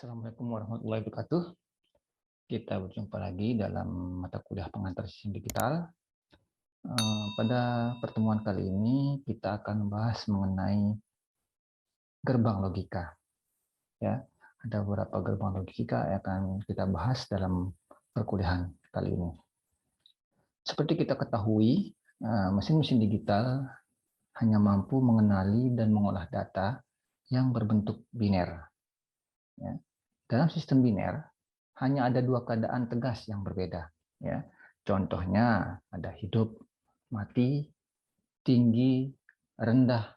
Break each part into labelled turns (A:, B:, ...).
A: Assalamualaikum warahmatullahi wabarakatuh. Kita berjumpa lagi dalam mata kuliah pengantar sistem digital. Pada pertemuan kali ini kita akan membahas mengenai gerbang logika. Ya, ada beberapa gerbang logika yang akan kita bahas dalam perkuliahan kali ini. Seperti kita ketahui, mesin-mesin digital hanya mampu mengenali dan mengolah data yang berbentuk biner. Ya. Dalam sistem biner, hanya ada dua keadaan tegas yang berbeda. Ya. Contohnya ada hidup, mati, tinggi, rendah,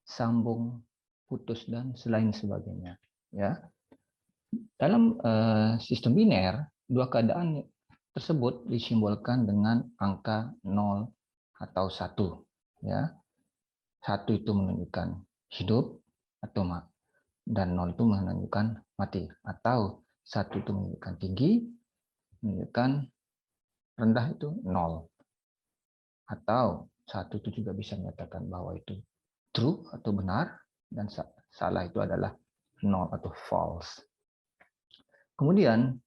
A: sambung, putus, dan selain sebagainya. Ya. Dalam sistem biner, dua keadaan tersebut disimbolkan dengan angka 0 atau 1. Ya. 1 itu menunjukkan hidup atau dan 0 itu menunjukkan mati, atau 1 itu menunjukkan tinggi, menunjukkan rendah itu 0, atau 1 itu juga bisa menyatakan bahwa itu true atau benar, dan salah itu adalah 0 atau false. Kemudian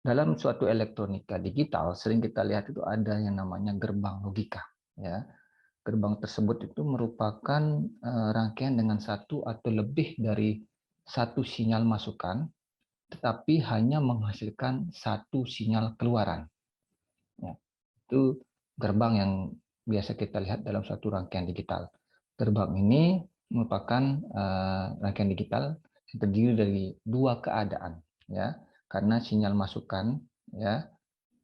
A: dalam suatu elektronika digital sering kita lihat itu ada yang namanya gerbang logika. Ya, gerbang tersebut itu merupakan rangkaian dengan satu atau lebih dari satu sinyal masukan, tetapi hanya menghasilkan satu sinyal keluaran. Ya, itu gerbang yang biasa kita lihat dalam suatu rangkaian digital. Gerbang ini merupakan rangkaian digital yang terdiri dari dua keadaan, ya, karena sinyal masukan, ya,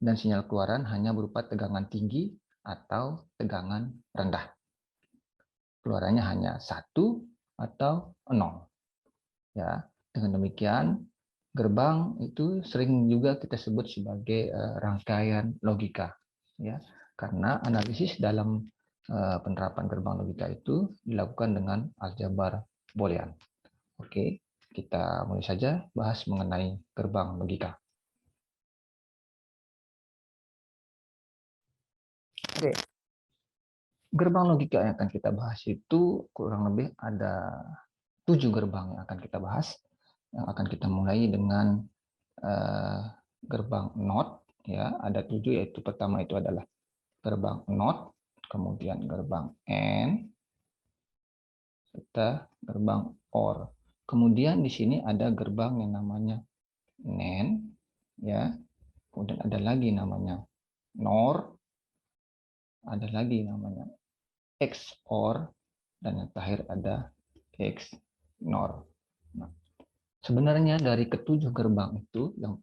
A: dan sinyal keluaran hanya berupa tegangan tinggi atau tegangan rendah. Keluarannya hanya 1 atau 0. Ya, dengan demikian gerbang itu sering juga kita sebut sebagai rangkaian logika, ya, karena analisis dalam penerapan gerbang logika itu dilakukan dengan aljabar boolean. Oke, kita mulai saja bahas mengenai gerbang logika. Oke, gerbang logika yang akan kita bahas itu kurang lebih ada 7 gerbang yang akan kita bahas. Yang akan kita mulai dengan gerbang NOT, ya, ada 7, yaitu pertama itu adalah gerbang NOT, kemudian gerbang AND, serta gerbang OR. Kemudian di sini ada gerbang yang namanya NAND, ya, kemudian ada lagi namanya NOR, ada lagi namanya XOR, dan yang terakhir ada XNOR. Nah, sebenarnya dari ketujuh gerbang itu yang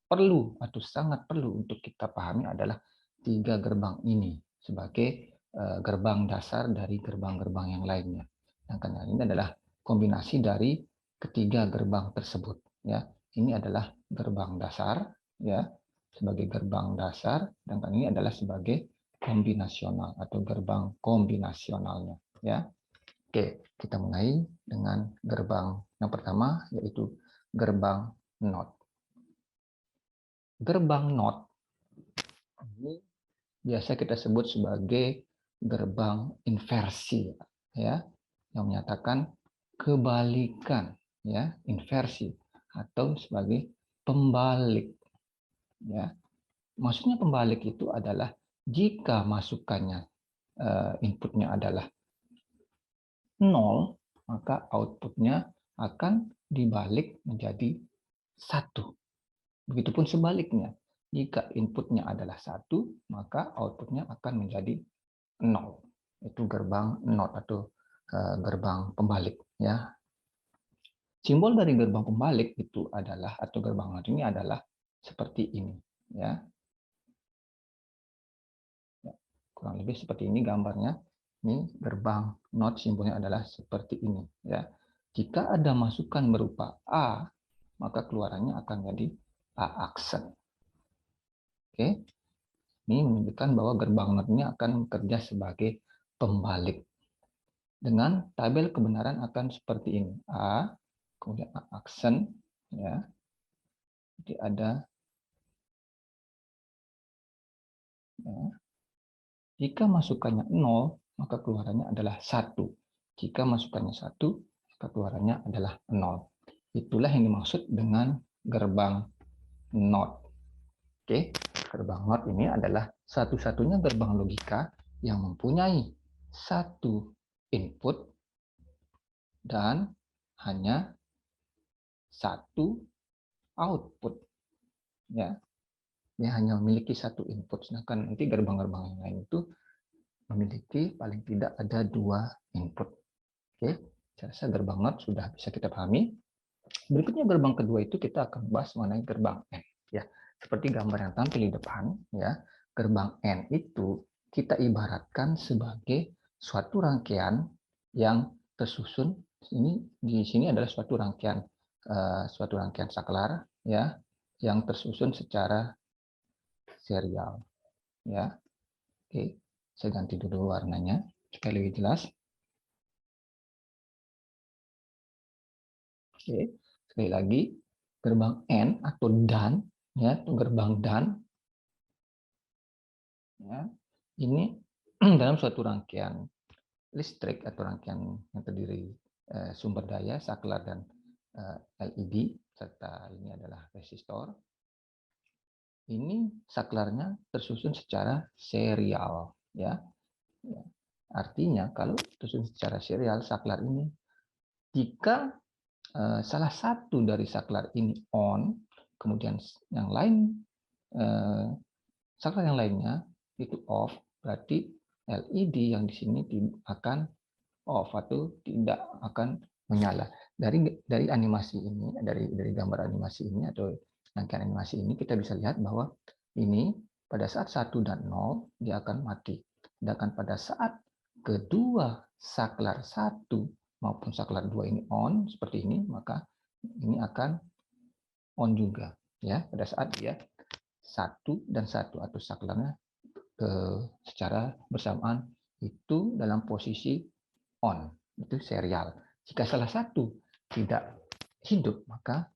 A: perlu atau sangat perlu untuk kita pahami adalah 3 gerbang ini sebagai gerbang dasar dari gerbang-gerbang yang lainnya. Yang karena ini adalah kombinasi dari ketiga gerbang tersebut. Ya, ini adalah gerbang dasar, ya, sebagai gerbang dasar, dan ini adalah sebagai kombinasional atau gerbang kombinasionalnya. Ya, oke, kita mulai dengan gerbang yang pertama, yaitu gerbang NOT. Gerbang NOT ini biasa kita sebut sebagai gerbang inversi, ya, yang menyatakan kebalikan, ya, inversi, atau sebagai pembalik, ya. Maksudnya pembalik itu adalah jika masukannya inputnya adalah 0, maka outputnya akan dibalik menjadi 1. Begitupun sebaliknya, jika inputnya adalah 1, maka outputnya akan menjadi 0. Itu gerbang NOT atau gerbang pembalik, ya. Simbol dari gerbang pembalik itu adalah, atau gerbang NOT ini adalah seperti ini, ya. Kurang lebih seperti ini gambarnya. Ini gerbang NOT, simbolnya adalah seperti ini, ya. Jika ada masukan berupa A, maka keluarannya akan jadi A aksen. Oke, ini menunjukkan bahwa gerbang NOT ini akan bekerja sebagai pembalik. Dengan tabel kebenaran akan seperti ini. A, kemudian A aksen, ya. Jadi ada, ya. Jika masukannya 0, maka keluarannya adalah 1. Jika masukannya 1, keluarannya adalah 0. Itulah yang dimaksud dengan gerbang NOT. Oke, gerbang NOT ini adalah satu-satunya gerbang logika yang mempunyai satu input dan hanya satu output. Ya, dia hanya memiliki satu input, sedangkan nanti gerbang-gerbang yang lain itu memiliki paling tidak ada 2 input. Oke, saya rasa gerbang NOT sudah bisa kita pahami. Berikutnya gerbang kedua itu kita akan bahas mengenai gerbang N. Ya, seperti gambar yang tampil di depan, ya, gerbang N itu kita ibaratkan sebagai suatu rangkaian yang tersusun. Ini di sini adalah suatu rangkaian saklar, ya, yang tersusun secara serial. Ya, oke, saya ganti dulu warnanya supaya lebih jelas. Oke, sekali lagi gerbang N atau DAN, ya, gerbang DAN, ya, ini dalam suatu rangkaian listrik atau rangkaian yang terdiri sumber daya, saklar, dan LED, serta ini adalah resistor. Ini saklarnya tersusun secara serial, ya. Artinya kalau tersusun secara serial saklar ini, jika salah satu dari saklar ini on, kemudian yang lain saklar yang lainnya itu off, berarti LED yang di sini akan off atau tidak akan menyala. Dari animasi ini, dari gambar animasi ini atau rangkaian animasi ini kita bisa lihat bahwa ini pada saat 1 dan 0 dia akan mati. Sedangkan pada saat kedua saklar 1 maupun saklar 2 ini on seperti ini, maka ini akan on juga, ya, pada saat dia 1 dan 1 atau saklarnya secara bersamaan itu dalam posisi on, itu serial. Jika salah satu tidak hidup, maka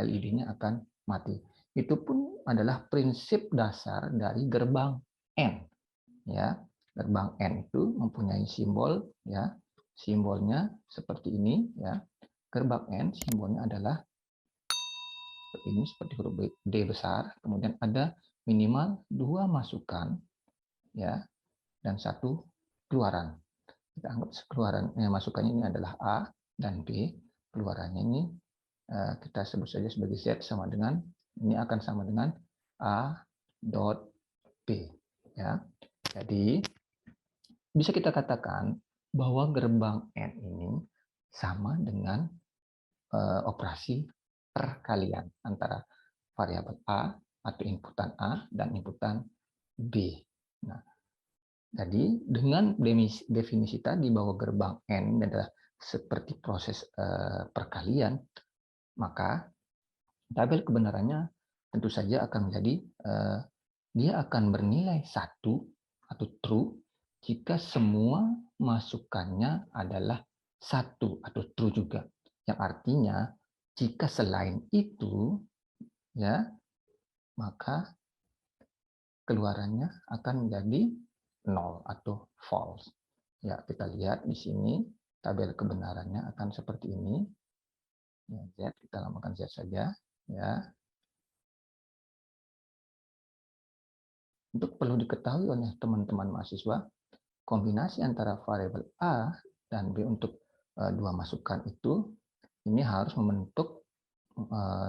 A: LED-nya akan mati. Itu pun adalah prinsip dasar dari gerbang N. Ya, gerbang N itu mempunyai simbol, ya, simbolnya seperti ini, ya. Gerbang N simbolnya adalah ini seperti huruf D besar, kemudian ada minimal 2 masukan, ya, dan 1 keluaran. Kita anggap keluaran masukannya ini adalah A dan B, keluarannya ini kita sebut saja sebagai Z sama dengan ini akan sama dengan A dot B, ya. Jadi bisa kita katakan bahwa gerbang N ini sama dengan operasi perkalian antara variabel A atau inputan A dan inputan B. Nah, jadi dengan definisi tadi bahwa gerbang N adalah seperti proses perkalian, maka tabel kebenarannya tentu saja akan menjadi dia akan bernilai 1 atau true jika semua masukannya adalah 1 atau true juga. Yang artinya jika selain itu, ya, maka keluarannya akan menjadi 0 atau false. Ya, kita lihat di sini tabel kebenarannya akan seperti ini. Ya, Z, kita namakan Z saja, ya. Untuk perlu diketahui oleh teman-teman mahasiswa, kombinasi antara variabel A dan B untuk 2 masukan itu ini harus membentuk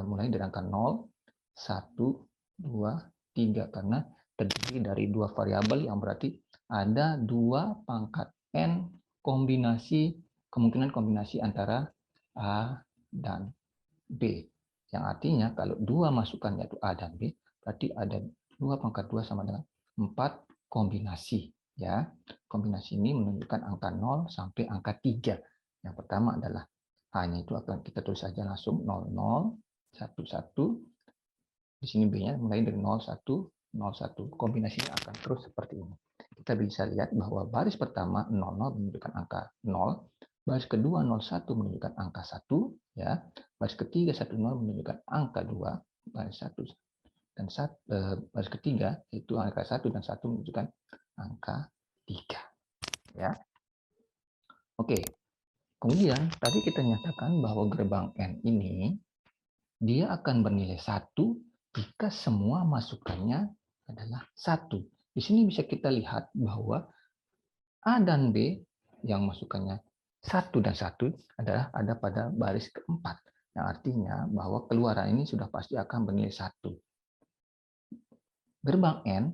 A: mulai dari angka 0, 1, 2, 3 karena terdiri dari 2 variabel yang berarti ada 2 pangkat N kemungkinan kombinasi antara A dan B. Yang artinya kalau 2 masukan yaitu A dan B, berarti ada 2 pangkat 2 sama dengan 4 kombinasi. Ya, kombinasi ini menunjukkan angka 0 sampai angka 3. Yang pertama adalah A-nya itu akan kita tulis saja langsung 00, 11. Di sini B-nya mulai dari 01, 01. Kombinasinya akan terus seperti ini. Kita bisa lihat bahwa baris pertama 00 menunjukkan angka 0, baris kedua 01 menunjukkan angka 1, ya. Baris ketiga 10 menunjukkan angka 2, baris 1 dan baris ketiga itu angka 1 dan 1 menunjukkan angka 3, ya. Oke. Kemudian tadi kita nyatakan bahwa gerbang N ini dia akan bernilai 1 jika semua masukannya adalah 1. Di sini bisa kita lihat bahwa A dan B yang masukannya 1 dan 1 adalah ada pada baris keempat. Yang artinya bahwa keluaran ini sudah pasti akan bernilai 1. Gerbang N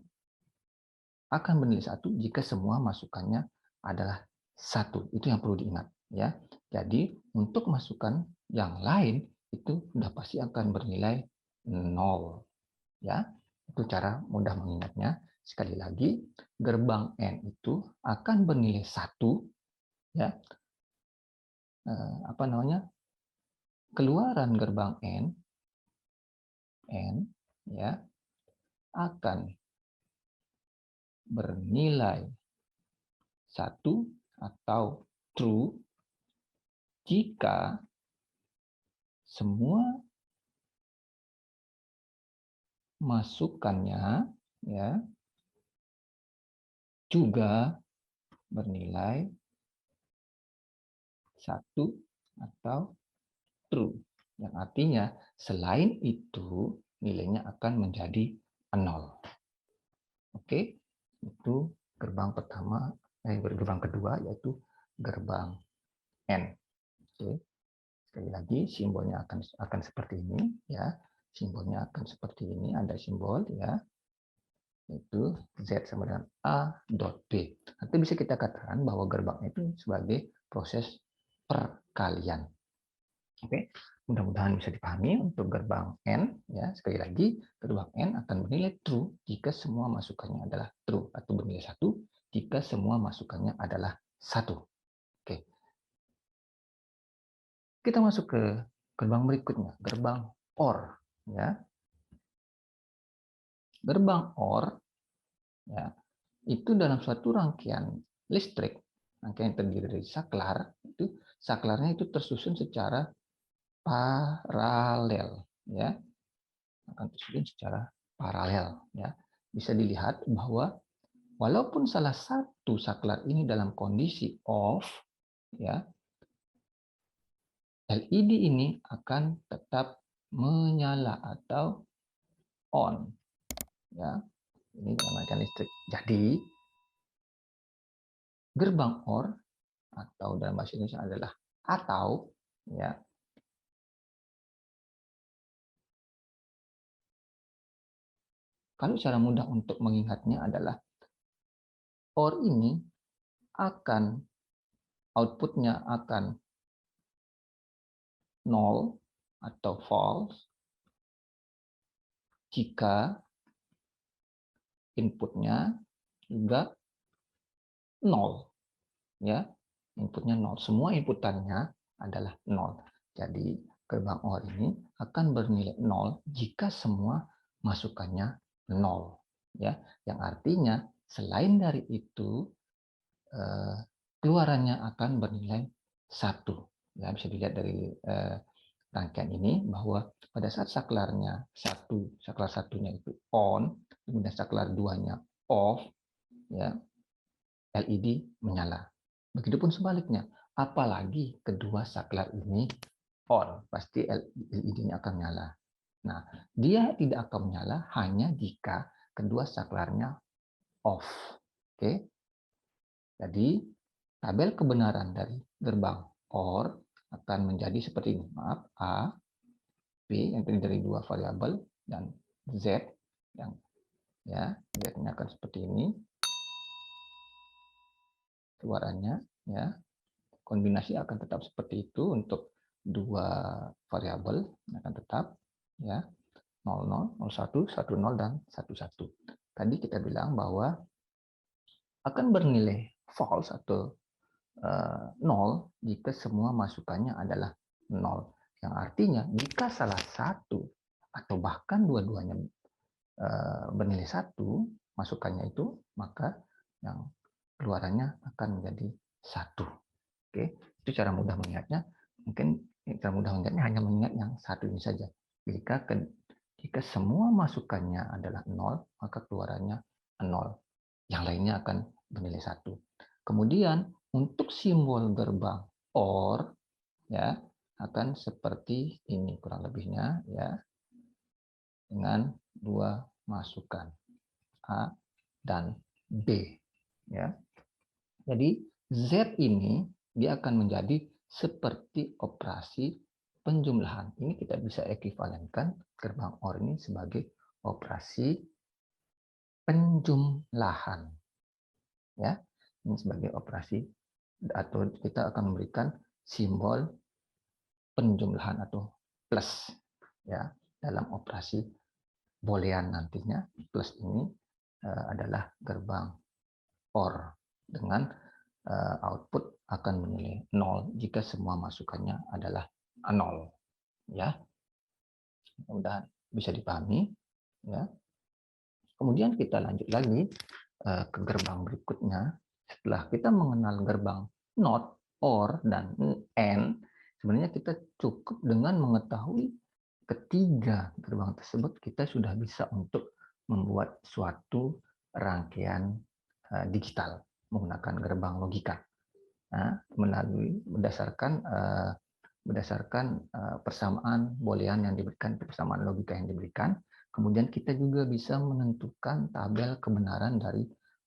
A: akan bernilai 1 jika semua masukannya adalah 1. Itu yang perlu diingat, ya. Jadi untuk masukan yang lain itu sudah pasti akan bernilai 0, ya. Itu cara mudah mengingatnya. Sekali lagi, gerbang N itu akan bernilai 1, ya. Keluaran gerbang N ya akan bernilai 1 atau true jika semua masukannya ya juga bernilai 1 atau true. Yang artinya selain itu nilainya akan menjadi 0. Oke, itu gerbang pertama, gerbang kedua yaitu gerbang N. Oke. Sekali lagi simbolnya akan seperti ini ya. Simbolnya akan seperti ini, ada simbol ya. Itu Z sama dengan A dot B. Nanti bisa kita katakan bahwa gerbang itu sebagai proses perkalian. Oke, mudah-mudahan bisa dipahami untuk gerbang N ya. Sekali lagi, gerbang N akan bernilai true jika semua masukannya adalah true atau bernilai 1 jika semua masukannya adalah 1. Oke. Kita masuk ke gerbang berikutnya, gerbang OR ya. Gerbang OR ya, itu dalam suatu rangkaian listrik, rangkaian yang terdiri dari saklar, itu saklarnya itu tersusun secara paralel ya. Akan tersusun secara paralel ya. Bisa dilihat bahwa walaupun salah satu saklar ini dalam kondisi off ya, LED ini akan tetap menyala atau on ya. Ini rangkaian listrik. Jadi gerbang OR atau dalam bahasa Indonesia adalah atau ya. Kalau cara mudah untuk mengingatnya adalah OR ini akan outputnya akan 0 atau false jika inputnya juga 0 ya. Inputnya 0. Semua inputannya adalah 0. Jadi gerbang OR ini akan bernilai 0 jika semua masukannya 0 ya. Yang artinya selain dari itu keluarannya akan bernilai 1. Ya, bisa dilihat dari rangkaian ini bahwa pada saat saklarnya saklar satunya itu on, kemudian saklar duanya off, ya, LED menyala. Begitupun sebaliknya, apalagi kedua saklar ini on, pasti LED-nya akan menyala. Nah, dia tidak akan menyala hanya jika kedua saklarnya off. Oke. Jadi, tabel kebenaran dari gerbang OR akan menjadi seperti ini. Maaf, A, B yang terdiri dari 2 variabel dan Z yang ya, Z-nya akan seperti ini. Keluarannya ya. Kombinasi akan tetap seperti itu untuk 2 variabel akan tetap ya. 00, 01, 10 dan 11. Tadi kita bilang bahwa akan bernilai false atau 0 jika semua masukannya adalah 0. Yang artinya jika salah satu atau bahkan dua-duanya bernilai 1 masukannya itu, maka yang keluarannya akan menjadi 1. Oke, itu cara mudah mengingatnya. Mungkin cara mudah mengingatnya hanya mengingat yang satu ini saja. Jika semua masukannya adalah 0, maka keluarannya 0. Yang lainnya akan bernilai 1. Kemudian untuk simbol gerbang OR ya akan seperti ini kurang lebihnya ya, dengan dua masukan A dan B ya. Jadi Z ini dia akan menjadi seperti operasi penjumlahan. Ini kita bisa ekuivalenkan gerbang OR ini sebagai operasi penjumlahan ya. Ini sebagai operasi, atau kita akan memberikan simbol penjumlahan atau plus ya dalam operasi boolean nantinya. Plus ini adalah gerbang OR dengan output akan bernilai 0 jika semua masukannya adalah 0 ya. Mudah-mudahan bisa dipahami ya. Kemudian kita lanjut lagi ke gerbang berikutnya. Setelah kita mengenal gerbang NOT, OR, dan AND, sebenarnya kita cukup dengan mengetahui ketiga gerbang tersebut, kita sudah bisa untuk membuat suatu rangkaian digital menggunakan gerbang logika. Nah, berdasarkan persamaan boolean yang diberikan, persamaan logika yang diberikan, kemudian kita juga bisa menentukan tabel kebenaran dari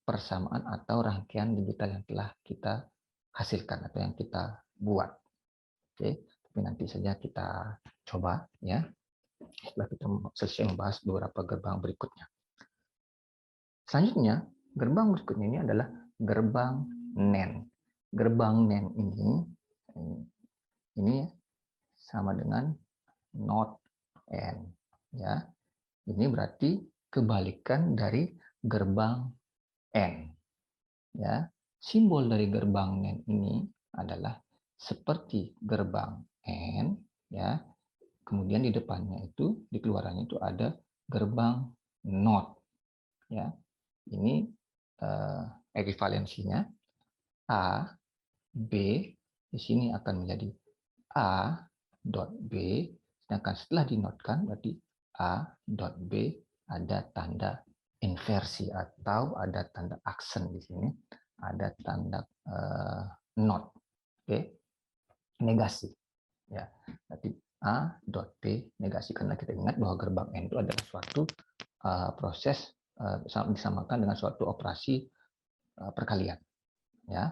A: persamaan atau rangkaian digital yang telah kita hasilkan atau yang kita buat. Oke, tapi nanti saja kita coba ya setelah kita selesai membahas beberapa gerbang berikutnya. Selanjutnya, gerbang berikutnya ini adalah gerbang NAND. Gerbang NAND ini sama dengan NOT AND ya. Ini berarti kebalikan dari gerbang AND ya. Simbol dari gerbang NAND ini adalah seperti gerbang AND ya. Kemudian di depannya itu, di keluarannya itu ada gerbang NOT ya. Ini ekuivalensinya A, B, di sini akan menjadi A dot B, sedangkan setelah dinotkan berarti A dot B ada tanda inversi atau ada tanda aksen di sini, ada tanda not, oke, negasi ya. Berarti A dot B negasi, karena kita ingat bahwa gerbang N itu adalah suatu proses disamakan dengan suatu operasi perkalian ya.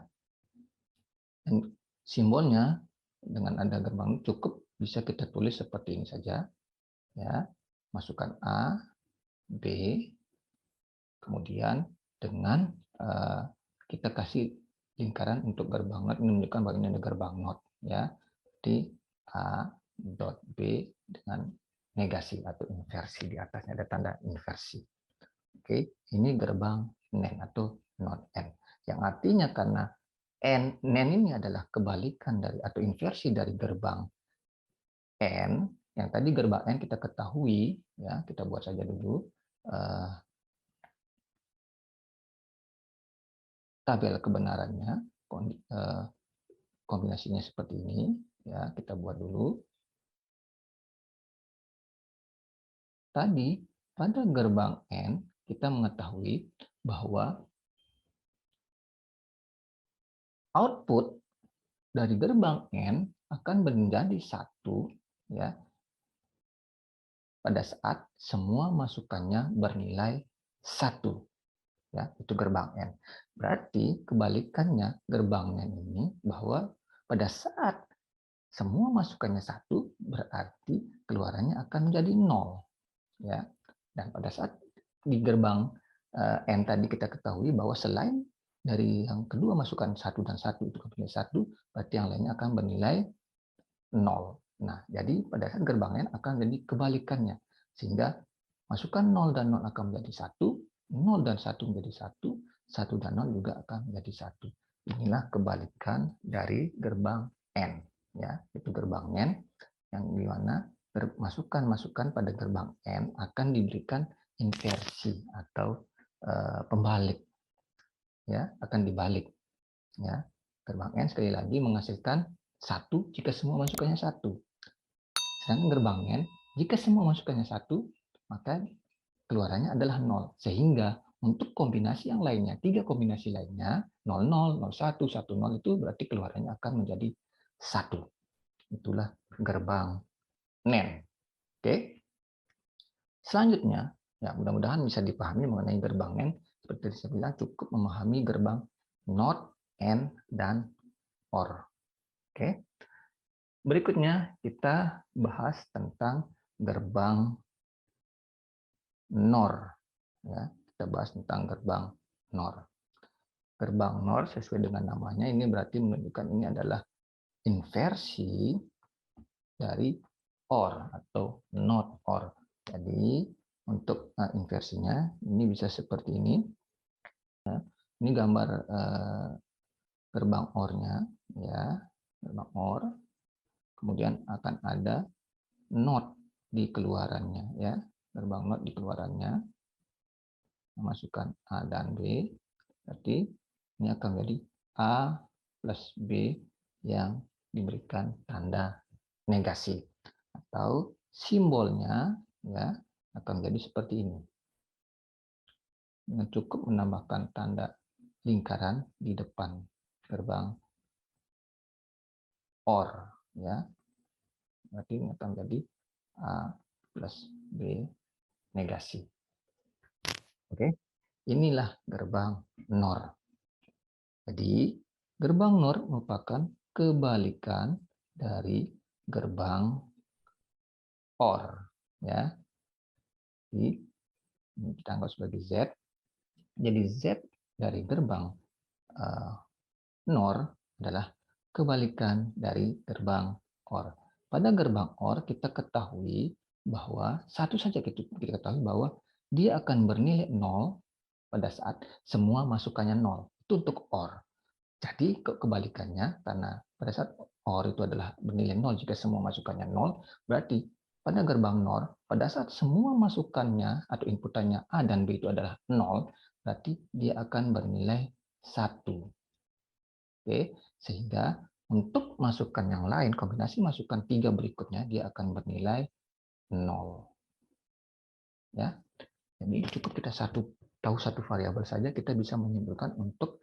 A: Dan simbolnya dengan ada gerbang cukup bisa kita tulis seperti ini saja ya. Masukkan A, B, kemudian dengan kita kasih lingkaran untuk gerbang NOT, menunjukkan bahwa ini ada gerbang NOT ya. Di A dot B dengan negasi atau inversi, di atasnya ada tanda inversi. Oke, ini gerbang NAND atau NOT AND, yang artinya karena NAND ini adalah kebalikan dari atau inversi dari gerbang N, yang tadi gerbang N kita ketahui ya, kita buat saja dulu tabel kebenarannya, kombinasinya seperti ini ya, kita buat dulu. Tadi pada gerbang N kita mengetahui bahwa output dari gerbang N akan menjadi 1 ya pada saat semua masukannya bernilai 1 ya, itu gerbang N. Berarti kebalikannya gerbang N ini bahwa pada saat semua masukannya 1 berarti keluarannya akan menjadi 0 ya. Dan pada saat di gerbang N tadi kita ketahui bahwa selain dari yang kedua masukan 1 dan 1 itu bernilai 1, berarti yang lainnya akan bernilai 0. Nah, jadi pada saat gerbang N akan jadi kebalikannya, sehingga masukan 0 dan 0 akan menjadi 1, 0 dan 1 menjadi 1, 1 dan 0 juga akan menjadi 1. Inilah kebalikan dari gerbang N ya, itu gerbang N yang dimana masukan-masukan pada gerbang N akan diberikan inversi atau pembalik ya, akan dibalik ya. Gerbang N sekali lagi menghasilkan 1 jika semua masukannya 1. Sedangkan gerbang N jika semua masukannya 1, maka keluarannya adalah 0. Sehingga untuk kombinasi yang lainnya, 3 kombinasi lainnya, 00, 01, 10 itu berarti keluarannya akan menjadi 1. Itulah gerbang NAND. Oke. Selanjutnya, ya mudah-mudahan bisa dipahami mengenai gerbang NAND. Seperti saya bilang, cukup memahami gerbang NOT, AND, dan OR. Oke. Berikutnya kita bahas tentang gerbang NOR. Ya, kita bahas tentang gerbang NOR. Gerbang NOR sesuai dengan namanya ini berarti menunjukkan ini adalah inversi dari OR atau NOT OR. Jadi untuk inversinya ini bisa seperti ini. Ya. Ini gambar gerbang OR-nya, ya, gerbang OR. Kemudian akan ada NOT di keluarannya, ya, gerbang NOT di keluarannya. Memasukkan A dan B, berarti ini akan menjadi A plus B yang diberikan tanda negasi, atau simbolnya ya akan menjadi seperti ini. Dengan cukup menambahkan tanda lingkaran di depan gerbang OR, ya, berarti ini akan menjadi A plus B negasi. Oke, inilah gerbang NOR. Jadi, gerbang NOR merupakan kebalikan dari gerbang OR. Ya. Jadi, ini kita anggap sebagai Z. Jadi, Z dari gerbang NOR adalah kebalikan dari gerbang OR. Pada gerbang OR, kita ketahui bahwa satu saja kita ketahui bahwa dia akan bernilai 0 pada saat semua masukannya 0. Itu untuk OR. Jadi kebalikannya, karena pada saat OR itu adalah bernilai 0 jika semua masukannya 0, berarti pada gerbang NOR, pada saat semua masukannya atau inputannya A dan B itu adalah 0, berarti dia akan bernilai 1. Oke, sehingga untuk masukan yang lain, kombinasi masukan 3 berikutnya, dia akan bernilai 0. Ya, jadi cukup kita tahu satu variabel saja, kita bisa menyimpulkan untuk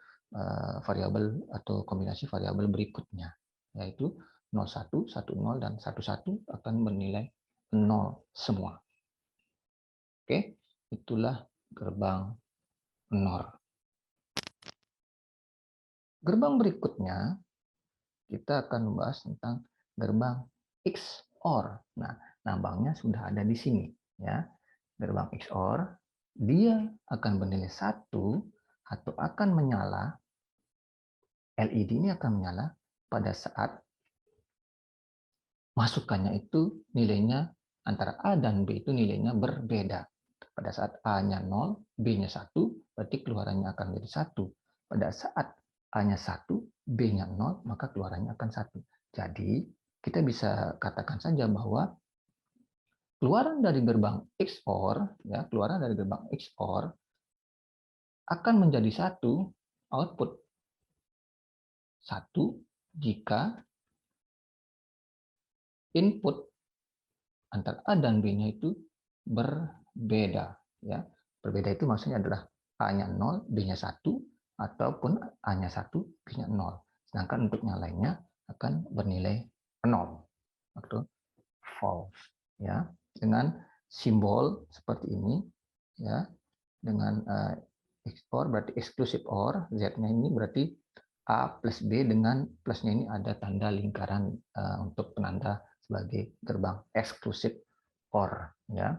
A: variabel atau kombinasi variabel berikutnya, yaitu 01, 10, dan 11 akan bernilai 0 semua. Oke, itulah gerbang NOR. Gerbang berikutnya, kita akan membahas tentang gerbang XOR. Nah, lambangnya sudah ada di sini. Ya, gerbang XOR, dia akan bernilai 1 atau akan menyala, LED ini akan menyala pada saat masukannya itu nilainya antara A dan B itu nilainya berbeda. Pada saat A-nya 0, B-nya 1, berarti keluarannya akan menjadi 1. Pada saat A-nya 1, B-nya 0, maka keluarannya akan 1. Jadi, kita bisa katakan saja bahwa keluaran dari gerbang XOR, ya, keluaran dari gerbang XOR akan menjadi 1, output 1 jika input antara A dan B-nya itu berbeda. Ya. Berbeda itu maksudnya adalah A-nya 0, B-nya 1, ataupun A-nya 1, B-nya 0. Sedangkan untuk yang lainnya akan bernilai 0 atau false. Ya. Dengan simbol seperti ini, ya, dengan XOR berarti exclusive OR, Z-nya ini berarti A plus B, dengan plusnya ini ada tanda lingkaran untuk penanda sebagai gerbang eksklusif OR, ya.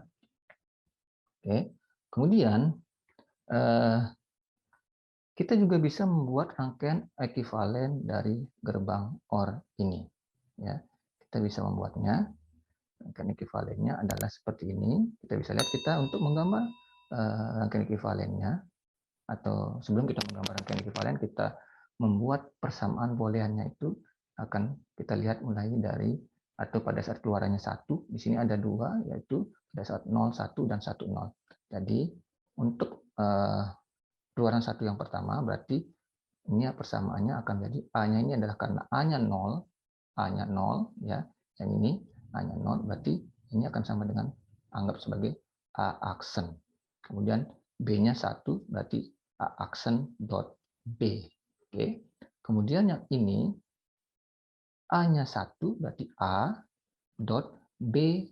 A: Oke. Kemudian kita juga bisa membuat rangkaian ekuivalen dari gerbang OR ini, ya. Kita bisa membuatnya. Rangkaian ekuivalennya adalah seperti ini. Kita bisa lihat, kita untuk menggambar rangkaian ekuivalennya, atau sebelum kita menggambar rangkaian ekuivalen, kita membuat persamaan booleannya itu akan kita lihat mulai dari, atau pada saat keluarannya 1, di sini ada 2, yaitu pada saat 0, 1, dan 1, 0. Jadi untuk keluaran 1 yang pertama, berarti ini persamaannya akan jadi A-nya ini adalah karena A-nya 0, ya, yang ini A-nya 0, berarti ini akan sama dengan, anggap sebagai A aksen. Kemudian B-nya 1, berarti A aksen dot B. Oke. Kemudian yang ini A-nya 1 berarti A dot B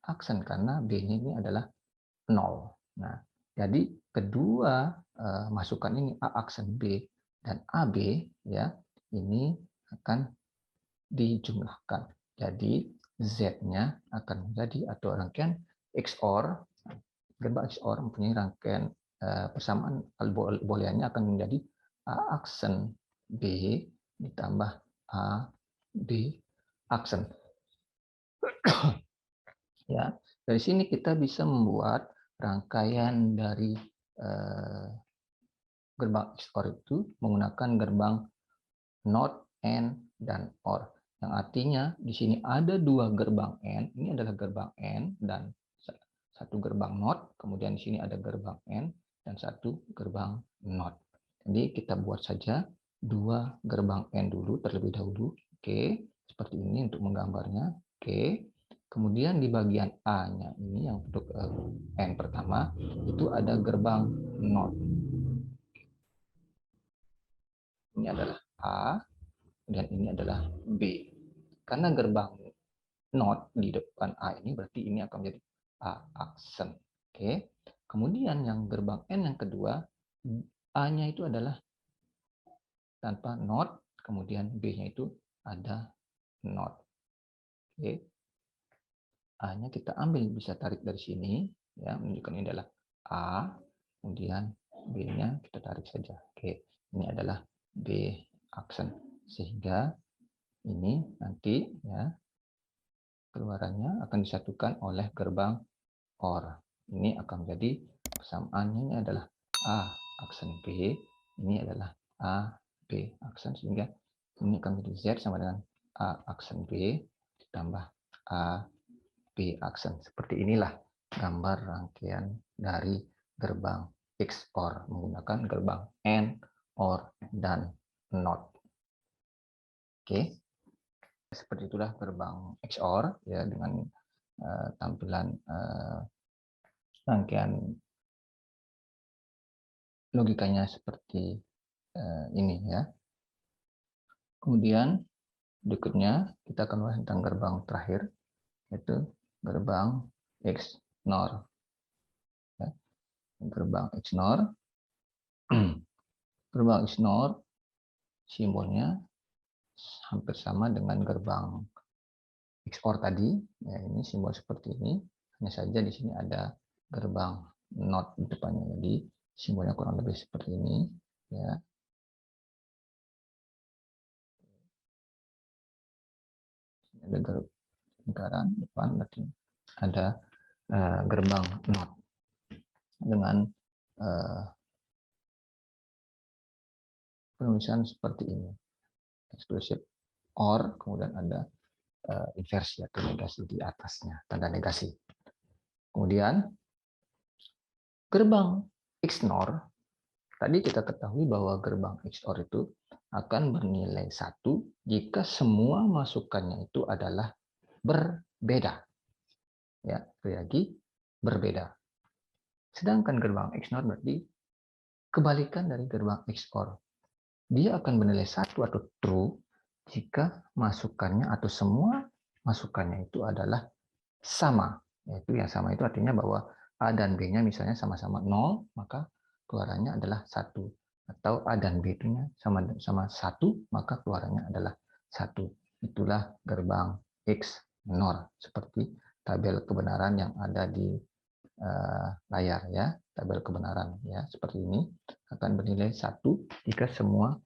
A: aksen, karena B-nya ini adalah 0. Nah, jadi kedua masukan ini A aksen B dan AB ya, ini akan dijumlahkan. Jadi Z-nya akan menjadi, atau rangkaian XOR, gerbang XOR mempunyai rangkaian persamaan booleannya akan menjadi A aksen B ditambah A B aksen. Ya, dari sini kita bisa membuat rangkaian dari gerbang XOR itu menggunakan gerbang NOT, AND, dan OR. Yang artinya di sini ada dua gerbang AND, ini adalah gerbang AND dan satu gerbang NOT, kemudian di sini ada gerbang AND dan satu gerbang NOT. Jadi kita buat saja dua gerbang AND dulu terlebih dahulu. Oke, seperti ini untuk menggambarnya. Oke. Kemudian di bagian A-nya ini yang untuk AND pertama itu ada gerbang NOT. Ini adalah A, dan ini adalah B. Karena gerbang NOT di depan A ini berarti ini akan menjadi A aksen. Oke. Kemudian yang gerbang N yang kedua, A-nya itu adalah tanpa NOT, kemudian B-nya itu ada NOT. Oke. A-nya kita ambil, bisa tarik dari sini, ya, menunjukkan ini adalah A, kemudian B-nya kita tarik saja. Oke, ini adalah B aksen. Sehingga ini nanti ya keluarannya akan disatukan oleh gerbang OR. Ini akan menjadi persamaannya, ini adalah A aksen B, ini adalah A B aksen, sehingga ini akan menjadi Z sama dengan A aksen B ditambah A B aksen. Seperti inilah gambar rangkaian dari gerbang XOR menggunakan gerbang AND, OR, dan NOT. Oke, seperti itulah gerbang XOR ya, dengan tampilan rangkaian logikanya seperti ini ya. Kemudian berikutnya kita akan bahas tentang gerbang terakhir, yaitu gerbang XNOR. Ya. Gerbang XNOR, gerbang XNOR simbolnya hampir sama dengan gerbang XOR tadi. Ya, ini simbol seperti ini. Hanya saja di sini ada gerbang NOT di depannya. Jadi simbolnya kurang lebih seperti ini. Ya. Ada lingkaran depan, berarti ada gerbang NOT dengan penulisan seperti ini, eksklusif OR, kemudian ada inversi atau negasi di atasnya, tanda negasi. Kemudian gerbang XNOR, tadi kita ketahui bahwa gerbang XOR itu akan bernilai 1 jika semua masukannya itu adalah berbeda. Ya, lagi berbeda. Sedangkan gerbang XNOR berarti kebalikan dari gerbang XOR. Dia akan bernilai 1 atau true jika masukannya atau semua masukannya itu adalah sama. Yaitu yang sama itu artinya bahwa A dan B-nya misalnya sama-sama 0, maka keluarannya adalah 1. Atau A dan B-nya sama-sama 1, maka keluarannya adalah 1. Itulah gerbang XNOR, seperti tabel kebenaran yang ada di layar ya, tabel kebenaran ya, seperti ini akan bernilai 1 jika semua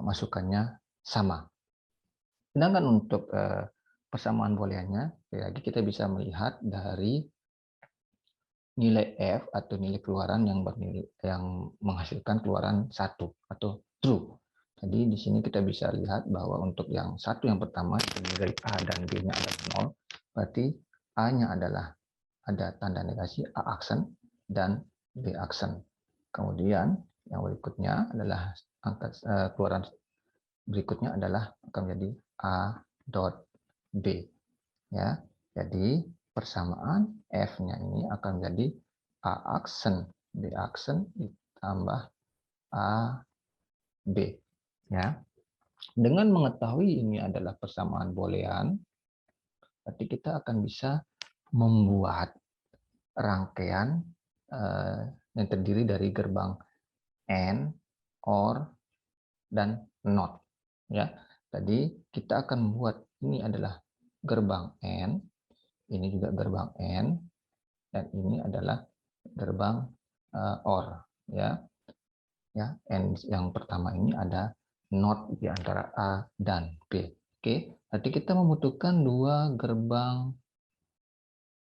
A: masukannya sama. Sedangkan untuk persamaan booleannya, lagi kita bisa melihat dari nilai F atau nilai keluaran yang menghasilkan keluaran 1 atau true. Jadi di sini kita bisa lihat bahwa untuk yang satu yang pertama dari A dan B-nya ada 0, berarti A-nya adalah ada tanda negasi A aksen dan B aksen. Kemudian yang berikutnya adalah keluaran berikutnya adalah akan menjadi A dot B. Ya, jadi persamaan F-nya ini akan menjadi A aksen B aksen ditambah A B. Ya. Dengan mengetahui ini adalah persamaan boolean, berarti kita akan bisa membuat rangkaian yang terdiri dari gerbang and, or, dan not. Ya, tadi kita akan buat ini adalah gerbang and, ini juga gerbang and, dan ini adalah gerbang or. Ya, and yang pertama ini ada not di antara A dan B. Oke, berarti kita membutuhkan dua gerbang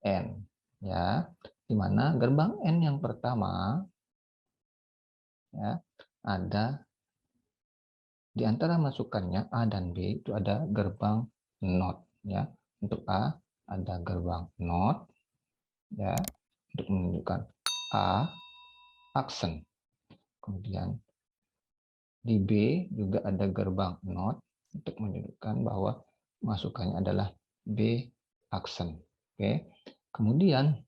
A: and, ya, di mana gerbang and yang pertama, ya, ada di antara masukannya A dan B itu ada gerbang not, ya. Untuk A ada gerbang not, ya, untuk menunjukkan A aksen. Kemudian di B juga ada gerbang not untuk menunjukkan bahwa masukannya adalah B aksen. Oke. Kemudian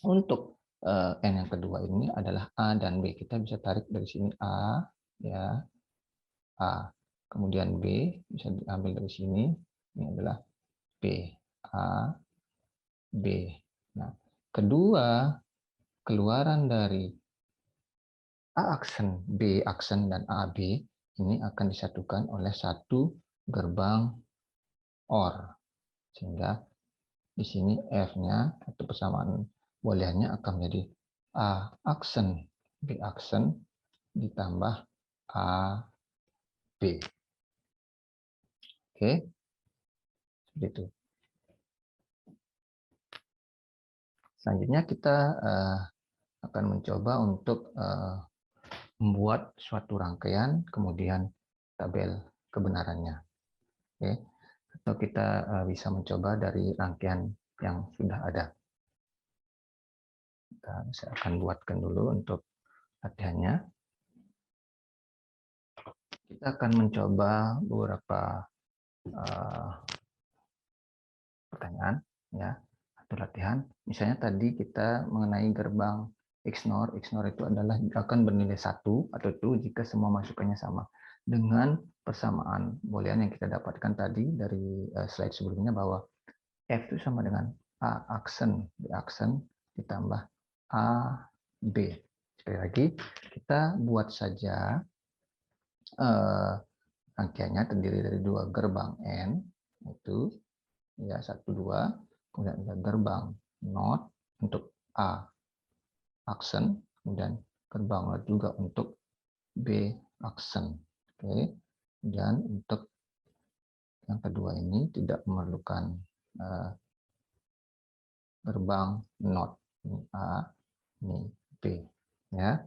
A: untuk N yang kedua ini adalah A dan B. Kita bisa tarik dari sini A, ya, A. Kemudian B bisa diambil dari sini. Ini adalah B, A, B. Nah, kedua keluaran dari A aksen, B aksen, dan AB ini akan disatukan oleh satu gerbang OR. Sehingga di sini F-nya atau persamaan booleannya akan menjadi A aksen, B aksen, ditambah A, B. Oke, seperti itu. Selanjutnya kita akan mencoba untuk membuat suatu rangkaian, kemudian tabel kebenarannya. Oke. Atau kita bisa mencoba dari rangkaian yang sudah ada. Saya akan buatkan dulu untuk latihannya. Kita akan mencoba beberapa pertanyaan, ya, atau latihan. Misalnya tadi kita mengenai gerbang XNOR. XNOR itu adalah akan bernilai 1 atau true jika semua masukannya sama. Dengan persamaan boolean yang kita dapatkan tadi dari slide sebelumnya bahwa F itu sama dengan A aksen, B aksen, ditambah A, B. Sekali lagi, kita buat saja rangkaiannya terdiri dari dua gerbang N, itu ya 1, 2, kemudian ada gerbang not untuk A aksen, kemudian gerbang not juga untuk B aksen. Oke. Dan untuk yang kedua ini tidak memerlukan gerbang not, ini A, ini B, ya.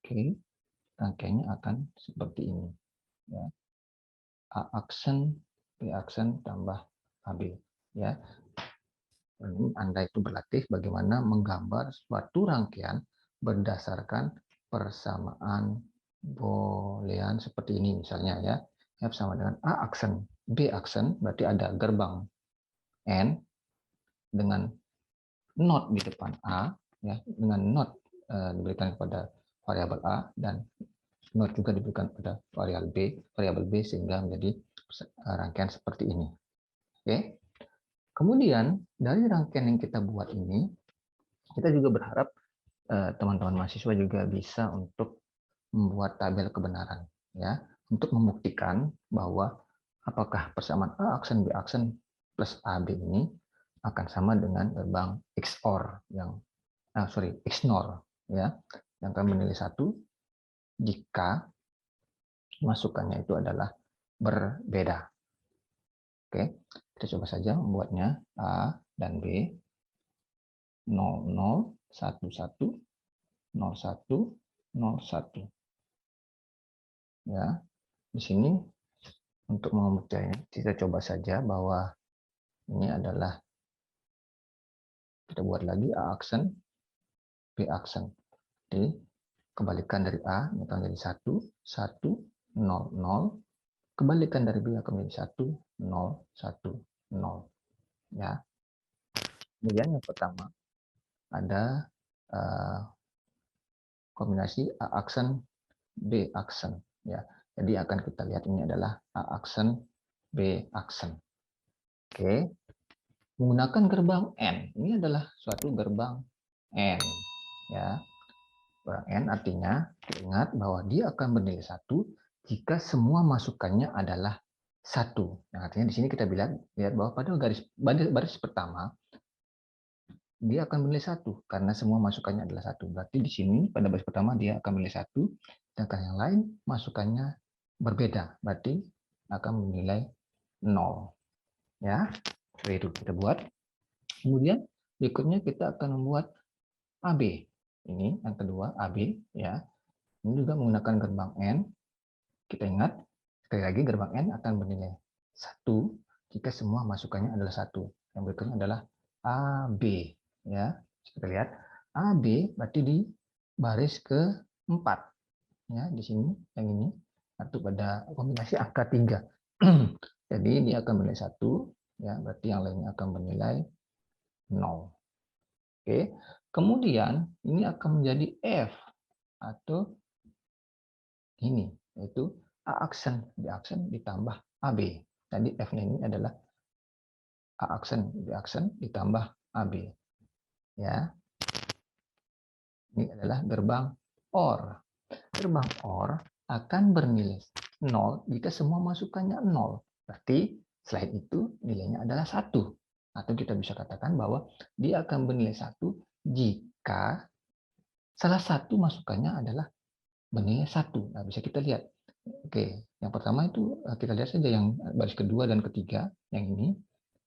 A: Oke, rangkaiannya akan seperti ini, ya. A aksen, B aksen tambah AB, ya. Ini Anda itu berlatih bagaimana menggambar suatu rangkaian berdasarkan persamaan boolean seperti ini misalnya, ya. F sama dengan A aksen, B aksen, berarti ada gerbang N dengan not di depan A, ya, dengan not diberikan kepada variabel A, dan not juga diberikan pada variabel B sehingga menjadi rangkaian seperti ini. Oke. Kemudian dari rangkaian yang kita buat ini, kita juga berharap teman-teman mahasiswa juga bisa untuk membuat tabel kebenaran, ya, untuk membuktikan bahwa apakah persamaan A aksen B aksen plus AB ini akan sama dengan gerbang XOR yang XNOR, ya, yang akan bernilai 1 jika masukannya itu adalah berbeda. Oke, kita coba saja membuatnya. A dan B 0, 0, 1, 1, 0, 1, 0, 1. Ya, di sini untuk membuktikannya kita coba saja bahwa ini adalah, kita buat lagi A aksen, B aksen. Jadi kebalikan dari A ini akan menjadi 1, 1, 0, 0. Kebalikan dari B akan menjadi 1, 0, 1, 0. Ya. Kemudian yang pertama ada kombinasi A aksen B aksen, ya. Jadi akan kita lihat ini adalah A aksen, B aksen. Oke. Menggunakan gerbang N. Ini adalah suatu gerbang N, ya. Gerbang N artinya ingat bahwa dia akan bernilai 1 jika semua masukannya adalah 1. Nah, artinya di sini kita lihat bahwa pada baris pertama dia akan bernilai 1 karena semua masukannya adalah 1. Berarti di sini pada baris pertama dia akan bernilai 1, sedangkan yang lain masukannya berbeda. Berarti akan bernilai 0. Ya, seperti itu kita buat. Kemudian berikutnya kita akan membuat AB. Ini yang kedua, AB, ya. Ini juga menggunakan gerbang N. Kita ingat, sekali lagi gerbang N akan bernilai 1 jika semua masukannya adalah 1. Yang berikutnya adalah AB, ya. Kita lihat AB berarti di baris keempat, ya. Di sini yang ini atau pada kombinasi angka 3. Jadi ini akan bernilai 1, ya. Berarti yang lainnya akan bernilai 0. Oke. Kemudian ini akan menjadi F atau ini, yaitu A aksen, B aksen ditambah AB. Tadi F-nya ini adalah A aksen, B aksen ditambah AB. Ya. Ini adalah gerbang OR. Gerbang OR akan bernilai 0 jika semua masukannya 0. Berarti selain itu nilainya adalah 1. Atau kita bisa katakan bahwa dia akan bernilai 1 jika salah satu masukannya adalah bernilai 1. Nah, bisa kita lihat. Oke, yang pertama itu kita lihat saja yang baris kedua dan ketiga, yang ini.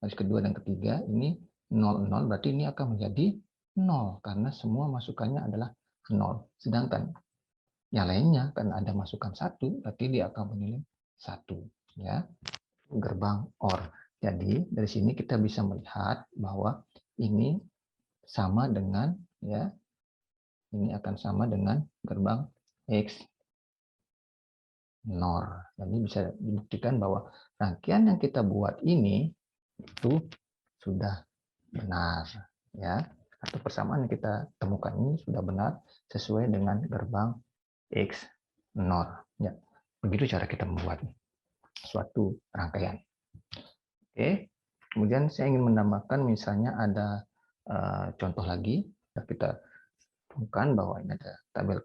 A: Baris kedua dan ketiga ini 0, 0, berarti ini akan menjadi 0 karena semua masukannya adalah 0. Sedangkan yang lainnya karena ada masukan 1, berarti dia akan bernilai 1, ya. Gerbang OR. Jadi dari sini kita bisa melihat bahwa ini sama dengan, ya, ini akan sama dengan gerbang X NOR. Jadi bisa dibuktikan bahwa rangkaian yang kita buat ini itu sudah benar, ya. Atau persamaan yang kita temukan ini sudah benar sesuai dengan gerbang X NOR. Ya, begitu cara kita membuat suatu rangkaian. Oke. Kemudian saya ingin menambahkan misalnya ada contoh lagi. Kita temukan bahwa ini ada tabel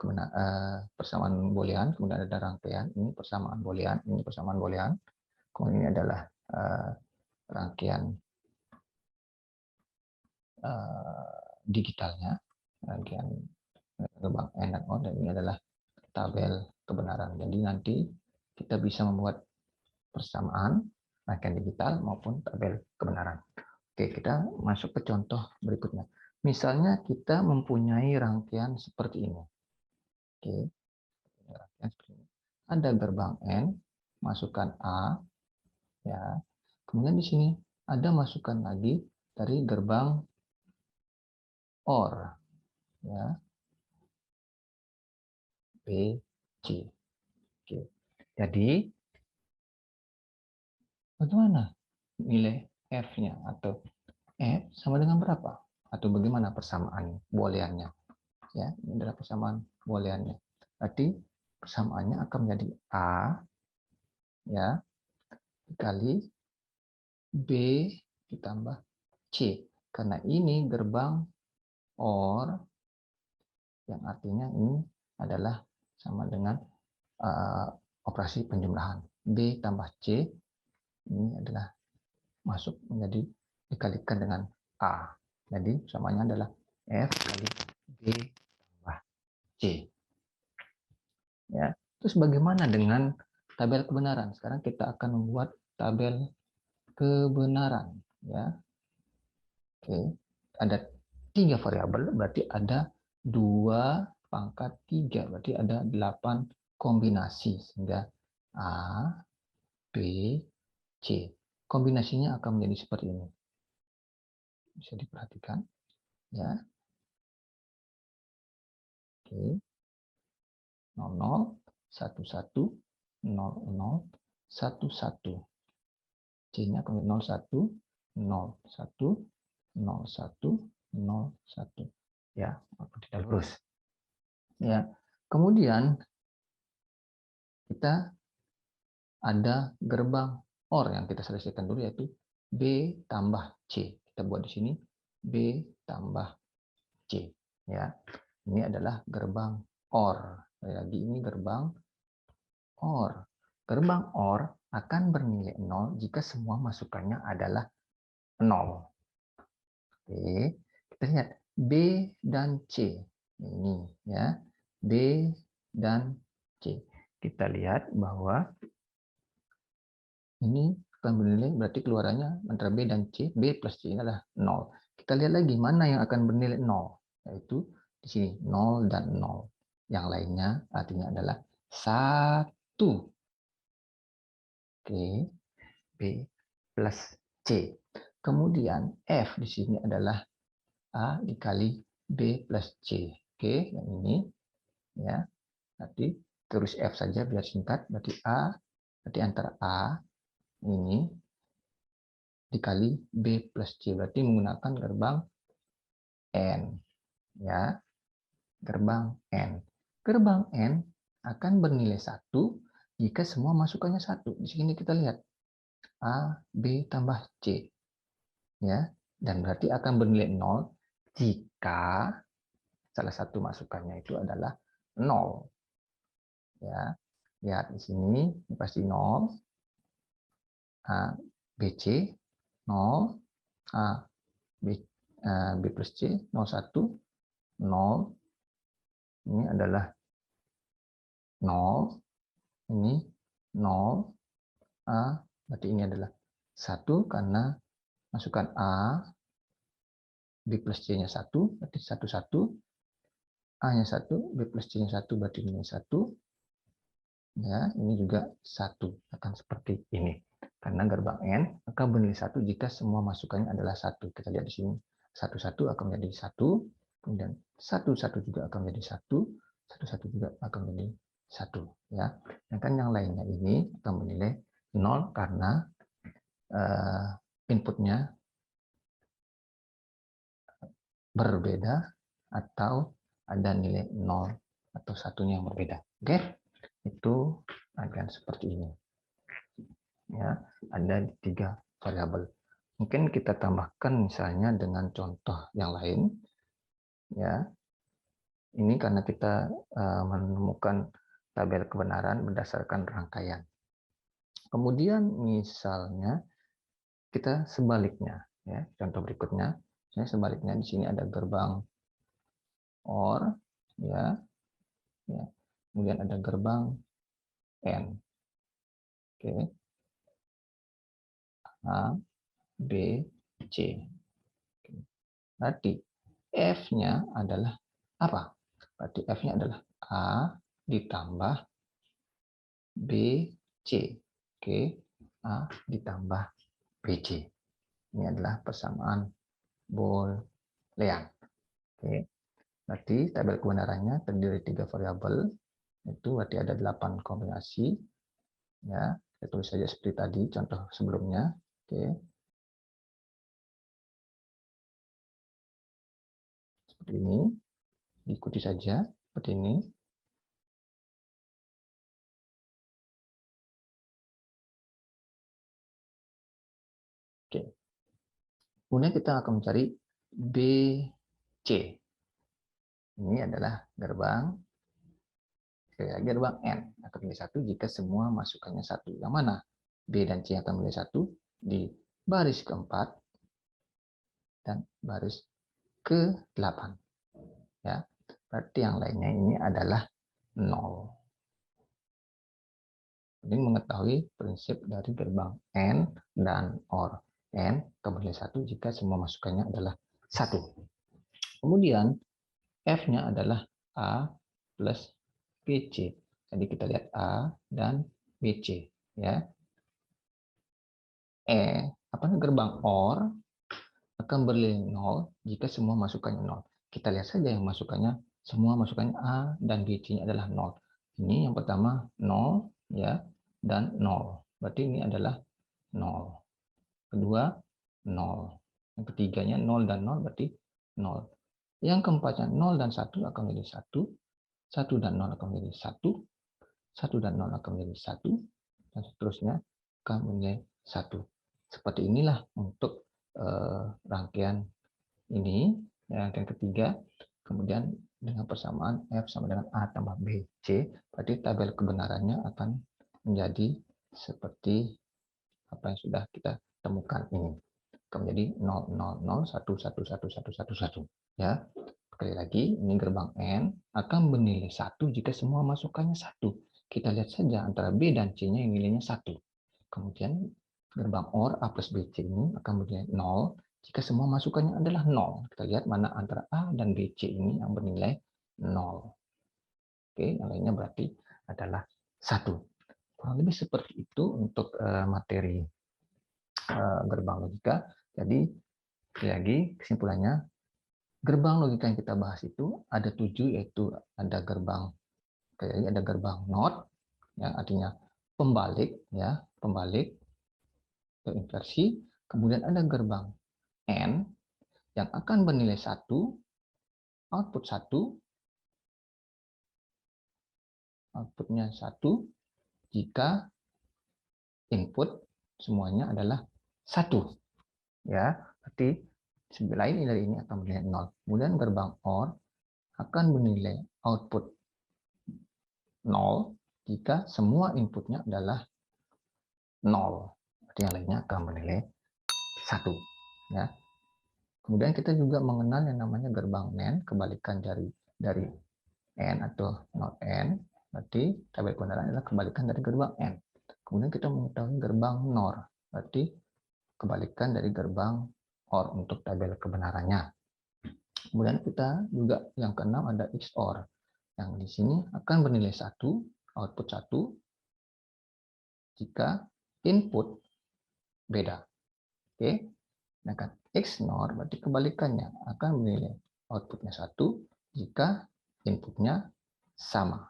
A: persamaan boolean, kemudian ada rangkaian, ini persamaan boolean, ini persamaan boolean, kemudian ini adalah rangkaian digitalnya, rangkaian gerbang N dan O, dan ini adalah tabel kebenaran. Jadi nanti kita bisa membuat persamaan rangkaian digital maupun tabel kebenaran. Oke, kita masuk ke contoh berikutnya. Misalnya kita mempunyai rangkaian seperti ini. Oke, rangkaian seperti ini. Ada gerbang N, masukkan A, ya. Kemudian di sini ada masukan lagi dari gerbang OR, ya. B, C. Oke. Jadi bagaimana nilai F-nya atau F sama dengan berapa? Atau bagaimana persamaan booleannya? Ya, ini adalah persamaan booleannya. Berarti persamaannya akan menjadi A, ya, dikali B ditambah C. Karena ini gerbang OR, yang artinya ini adalah sama dengan operasi penjumlahan. B tambah C ini adalah masuk menjadi dikalikan dengan A. Jadi samanya adalah F kali B tambah C. Ya. Terus bagaimana dengan tabel kebenaran? Sekarang kita akan membuat tabel kebenaran. Ya. Oke. Ada 3 variabel, berarti ada 2 pangkat 3, berarti ada 8 kombinasi, sehingga A, B, C. Kombinasinya akan menjadi seperti ini. Bisa diperhatikan, ya. Oke. 00, 11, 00, 11. C-nya akan menjadi 01, 01, 01, 01. Ya, tidak lurus. Ya. Kemudian kita ada gerbang OR yang kita selesaikan dulu, yaitu B tambah C. Kita buat di sini B tambah C. Ya, ini adalah gerbang OR. Lagi ini gerbang OR. Gerbang OR akan bernilai 0 jika semua masukannya adalah 0. Oke, kita lihat B dan C. Ini ya, B dan C. Kita lihat bahwa ini akan bernilai, berarti keluarannya antara B dan C, B plus C adalah 0. Kita lihat lagi mana yang akan bernilai 0, yaitu di sini 0 dan 0. Yang lainnya artinya adalah 1. Oke, B plus C. Kemudian F di sini adalah A dikali B plus C. Oke, yang ini ya. Nanti terus F saja biar singkat. Berarti A, berarti antara A ini dikali B plus C. Berarti menggunakan gerbang N. Ya, gerbang N. Gerbang N akan bernilai 1 jika semua masukannya 1. Di sini kita lihat A, B tambah C. Ya, dan berarti akan bernilai 0 jika salah satu masukannya itu adalah 0. Ya, lihat di sini ini pasti 0. A, B, C 0, A, B, B plus C 01, 0. Ini adalah 0, ini 0, A, berarti ini adalah 1 karena masukan A, B plus C-nya 1, berarti 1, 1, A-nya 1, B plus C-nya 1, berarti ini 1. Ya, ini juga 1, akan seperti ini. Karena gerbang N akan bernilai 1 jika semua masukannya adalah 1. Kita lihat di sini. 1, 1 akan menjadi 1, kemudian 1, 1 juga akan menjadi 1, 1, 1 juga akan menjadi 1. Ya. Sedangkan yang lainnya ini akan bernilai 0 karena inputnya berbeda atau ada nilai 0 atau satunya yang berbeda. Oke, itu akan seperti ini. Ya, ada 3 variabel. Mungkin kita tambahkan misalnya dengan contoh yang lain. Ya, ini karena kita menemukan tabel kebenaran berdasarkan rangkaian. Kemudian misalnya kita sebaliknya, ya, contoh berikutnya. Misalnya sebaliknya di sini ada gerbang OR, ya. Kemudian ada gerbang N. Oke. A, B, C. Berarti F-nya adalah apa? Berarti F-nya adalah A ditambah B, C. Oke. A ditambah BC. Ini adalah persamaan Boolean. Oke. Berarti tabel kebenarannya terdiri dari 3 variabel. Itu berarti ada 8 kombinasi. Ya, saya tulis saja seperti tadi contoh sebelumnya. Oke. Seperti ini. Diikuti saja seperti ini. Oke. Kemudian kita akan mencari BC. Ini adalah gerbang N akan menjadi 1 jika semua masukannya 1. Yang mana? B dan C akan menjadi 1 di baris keempat dan baris ke-8. Ya. Berarti yang lainnya ini adalah 0. Ini mengetahui prinsip dari gerbang N dan OR. N akan menjadi 1 jika semua masukannya adalah 1. Kemudian F-nya adalah A plus BC. Jadi kita lihat A dan BC. Ya. Gerbang OR akan bernilai 0 jika semua masukannya 0. Kita lihat saja yang masukannya, semua masukannya A dan BC-nya adalah 0. Ini yang pertama 0 ya dan 0. Berarti ini adalah 0. Kedua 0. Yang ketiganya 0 dan 0 berarti 0. Yang keempatnya 0 dan 1 akan menjadi 1. 1 dan 0 akan menjadi 1. 1 dan 0 akan menjadi 1, dan seterusnya akan menjadi 1. Seperti inilah untuk rangkaian ini, rangkaian ketiga. Kemudian dengan persamaan F sama dengan A tambah B, C, berarti tabel kebenarannya akan menjadi seperti apa yang sudah kita temukan ini. Menjadi 0, 0, 0, 1, 1, 1, 1, 1, 1. Ya. Sekali lagi, ini gerbang N akan bernilai 1 jika semua masukannya 1. Kita lihat saja antara B dan C-nya yang nilainya 1. Kemudian gerbang OR A plus BC ini akan bernilai 0 jika semua masukannya adalah 0. Kita lihat mana antara A dan BC ini yang bernilai 0. Oke, yang lainnya berarti adalah 1. Kurang lebih seperti itu untuk materi gerbang logika. Jadi, lagi kesimpulannya, gerbang logika yang kita bahas itu ada 7, yaitu ada gerbang NOT, ya, artinya pembalik, ya, pembalik atau inversi. Kemudian ada gerbang N yang akan bernilai 1, output 1, outputnya 1 jika input semuanya adalah 1. Ya, berarti lain dari ini akan bernilai 0. Kemudian gerbang OR akan bernilai output 0 jika semua inputnya adalah 0. Berarti yang lainnya akan bernilai 1. Ya. Kemudian kita juga mengenal yang namanya gerbang NAND, kebalikan dari N atau not N, berarti tabel kebenaran adalah kebalikan dari gerbang N. Kemudian kita mengetahui gerbang NOR, berarti kebalikan dari gerbang OR untuk tabel kebenarannya. Kemudian kita juga yang keenam ada XOR, yang di sini akan bernilai 1, output 1, jika input beda. Oke, nah kan XNOR berarti kebalikannya, akan bernilai outputnya 1 jika inputnya sama.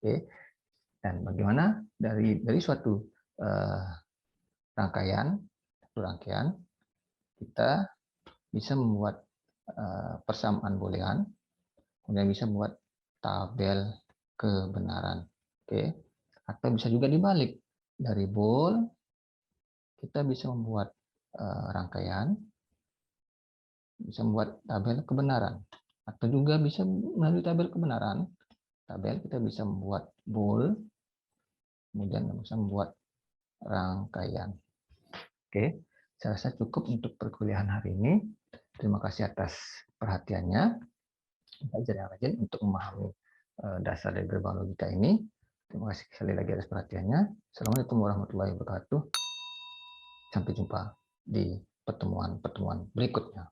A: Oke, dan bagaimana dari suatu rangkaian kita bisa membuat persamaan boolean, kemudian bisa membuat tabel kebenaran. Oke, atau bisa juga dibalik, dari bool kita bisa membuat rangkaian, bisa membuat tabel kebenaran, atau juga bisa melalui tabel kebenaran, kita bisa membuat bool, kemudian bisa membuat rangkaian. Oke, saya rasa cukup untuk perkuliahan hari ini. Terima kasih atas perhatiannya. Belajar yang rajin untuk memahami dasar dari gerbang logika ini. Terima kasih sekali lagi atas perhatiannya. Assalamualaikum warahmatullahi wabarakatuh. Sampai jumpa di pertemuan-pertemuan berikutnya.